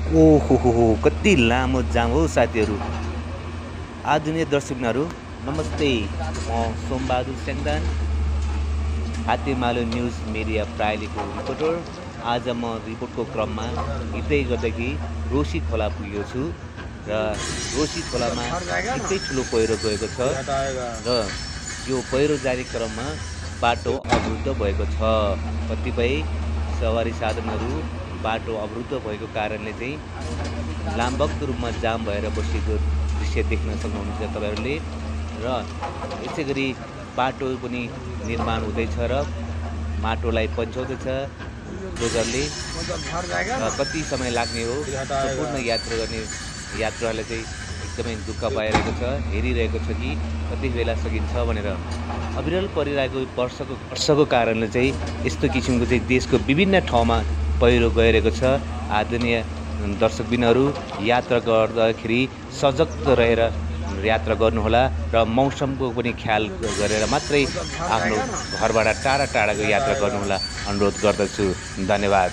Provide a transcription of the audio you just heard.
ओहो कति लामो जाम हो साथीहरू। आदरणीय दर्शकहरू नमस्ते, म सोमबहादुर स्याङदान, हातेमालो न्युज मिडिया प्राइलीको रिपोर्टर। आज म रिपोर्टको क्रममा हिँड्दै गर्दाखेरि रोशी खोला पुगेको छु र रोशी खोलामा निकै ठुलो पहिरो गएको छ र यो पहिरो जाने क्रममा बाटो अवरुद्ध भएको छ। कतिपय सवारी साधनहरू बाटो अवरुद्ध भएको कारणले चाहिँ लामबग्दो रूपमा जाम भएर बसेको दृश्य देख्न सक्नुहुन्छ तपाईँहरूले। र यसै गरी बाटो पनि निर्माण हुँदैछ र माटोलाई पन्छाउँदैछ डोजरले र कति समय लाग्ने हो सम्पूर्ण यात्रा गर्ने यात्रुहरूले चाहिँ एकदमै दुःख पाइरहेको छ, हेरिरहेको छ कि कति बेला सकिन्छ भनेर। अविरल परिरहेको वर्षको कारणले चाहिँ यस्तो किसिमको चाहिँ देशको विभिन्न ठाउँमा पहिरो गइरहेको छ। आदरणीय दर्शकबिनहरू यात्रा गर्दाखेरि सजग रहेर यात्रा गर्नुहोला र मौसमको पनि ख्याल गरेर मात्रै आफ्नो घरबाट टाढा टाढाको यात्रा गर्नुहोला अनुरोध गर्दछु। धन्यवाद।